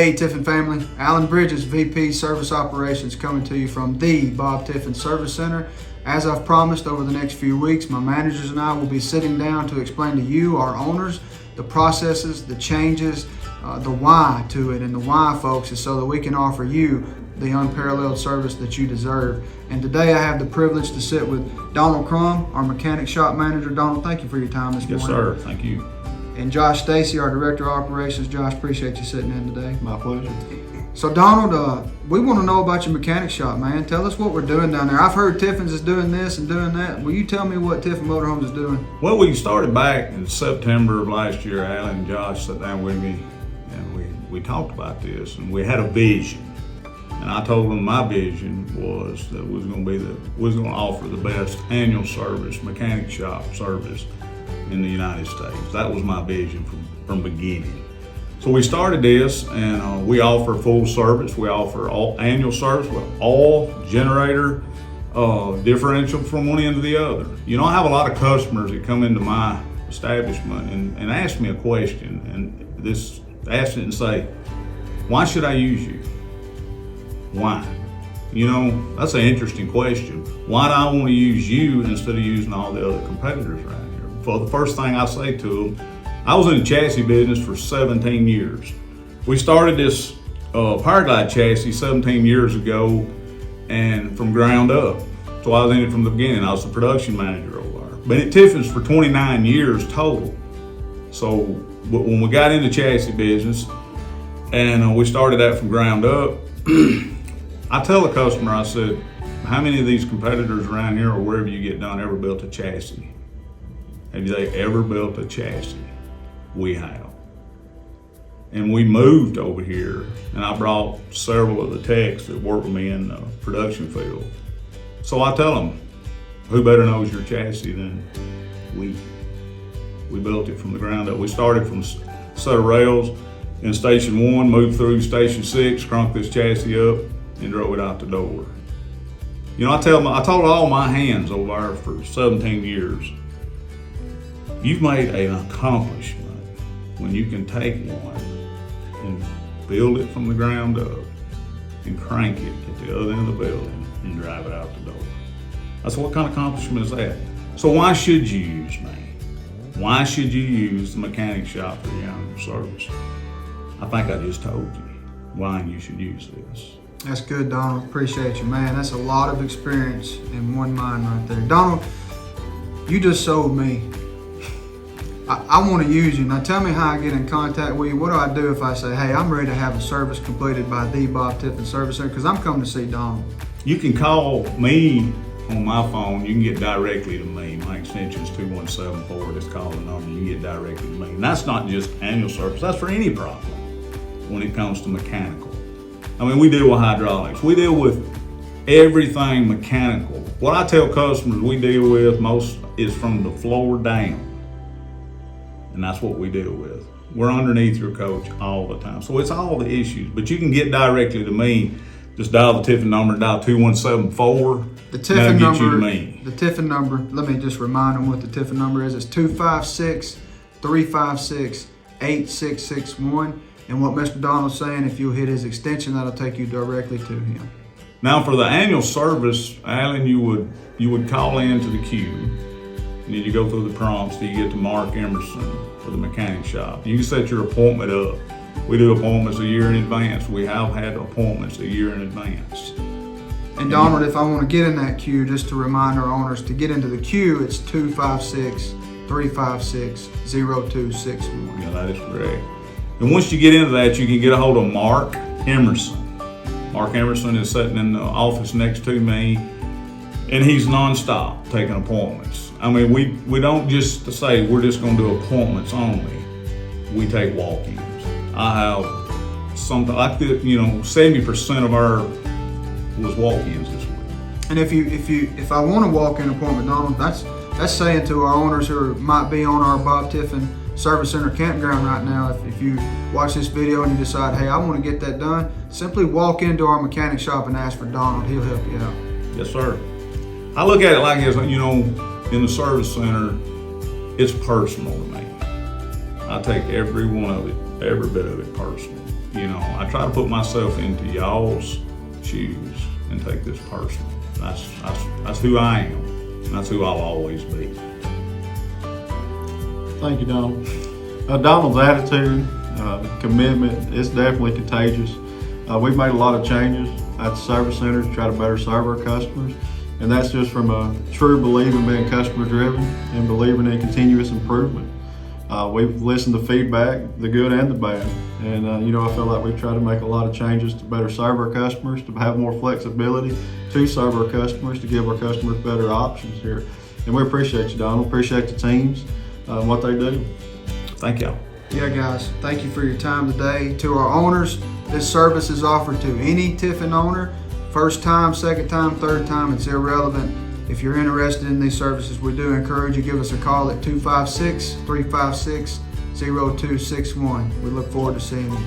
Hey Tiffin family, Alan Bridges, VP Service Operations, coming to you from the Bob Tiffin Service Center. As I've promised, over the next few weeks, my managers and I will be sitting down to explain to you, our owners, the processes, the changes, the why to it. And the why, folks, is so that we can offer you the unparalleled service that you deserve. And today I have the privilege to sit with Donald Crum, our mechanic shop manager. Donald, thank you for your time this morning. Yes, sir. Thank you. And Josh Stacy, our Director of Operations. Josh, appreciate you sitting in today. My pleasure. So Donald, we want to know about your mechanic shop, man. Tell us what we're doing down there. I've heard Tiffin's is doing this and doing that. Will you tell me what Tiffin Motorhomes is doing? Well, we started back in September of last year. Alan and Josh sat down with me and we talked about this, and we had a vision. And I told them my vision was that we was going to offer the best annual service, mechanic shop service in the United States. That was my vision from beginning. So we started this, and we offer full service. We offer all annual service with all generator differential from one end to the other. You know, I have a lot of customers that come into my establishment and ask me a question, and ask it and say, why should I use you? Why? You know, that's an interesting question. Why do I want to use you instead of using all the other competitors around here? For the first thing I say to them, I was in the chassis business for 17 years. We started this Paraglide chassis 17 years ago, and from ground up. So I was in it from the beginning. I was the production manager over there. Been at Tiffin's for 29 years total. So when we got into chassis business, and we started that from ground up, I tell the customer, I said, how many of these competitors around here or wherever you get done ever built a chassis? Have they ever built a chassis? We have. And we moved over here, and I brought several of the techs that work with me in the production field. So I tell them, who better knows your chassis than we? We built it from the ground up. We started from a set of rails in station 1, moved through station 6, crunked this chassis up, and drove it out the door. You know, I told all my hands over there for 17 years, you've made an accomplishment when you can take one and build it from the ground up and crank it at the other end of the building and drive it out the door. That's what kind of accomplishment is that? So why should you use me? Why should you use the mechanic shop for your annual service? I think I just told you why you should use this. That's good, Donald. Appreciate you, man. That's a lot of experience in one mind right there. Donald, you just sold me. I want to use you. Now tell me how I get in contact with you. What do I do if I say, hey, I'm ready to have a service completed by the Bob Tiffin Service Center, because I'm coming to see Donald? You can call me on my phone. You can get directly to me. My extension is 2174. Just call the number. You can get directly to me. And that's not just annual service. That's for any problem when it comes to mechanical. I mean, we deal with hydraulics. We deal with everything mechanical. What I tell customers we deal with most is from the floor down. And that's what we deal with. We're underneath your coach all the time. So it's all the issues, but you can get directly to me. Just dial the Tiffin number, dial 2174. The Tiffin That'll get you to number, me. The Tiffin number, let me just remind them what the Tiffin number is. It's 256-356-8661. And what Mr. Donald's saying, if you'll hit his extension, that'll take you directly to him. Now for the annual service, Alan, you would call into the queue. And then you go through the prompts till you get to Mark Emerson for the mechanic shop. You can set your appointment up. We do appointments a year in advance. We have had appointments a year in advance. And Donald, if I want to get in that queue, just to remind our owners, to get into the queue, it's 256-356-0261. Yeah, that is correct. And once you get into that, you can get a hold of Mark Emerson. Mark Emerson is sitting in the office next to me, and he's nonstop taking appointments. I mean, we don't just say we're just going to do appointments only. We take walk-ins. I have something like that, 70% of our was walk-ins this week. And if I want a walk-in appointment, Donald, that's saying to our owners who might be on our Bob Tiffin Service Center campground right now, if you watch this video and you decide, hey, I want to get that done, simply walk into our mechanic shop and ask for Donald. He'll help you out. Yes, sir. I look at it like this, in the service center, it's personal to me. I take every one of it, every bit of it personal. I try to put myself into y'all's shoes and take this personal. That's who I am. And that's who I'll always be. Thank you, Donald. Donald's attitude, commitment, it's definitely contagious. We've made a lot of changes at the service center to try to better serve our customers. And that's just from a true belief in being customer driven and believing in continuous improvement. We've listened to feedback, the good and the bad. And I feel like we've tried to make a lot of changes to better serve our customers, to have more flexibility to serve our customers, to give our customers better options here. And we appreciate you, Donald. Appreciate the teams, what they do. Thank y'all. Yeah, guys, thank you for your time today. To our owners, this service is offered to any Tiffin owner. First time, second time, third time, it's irrelevant. If you're interested in these services, we do encourage you to give us a call at 256-356-0261. We look forward to seeing you.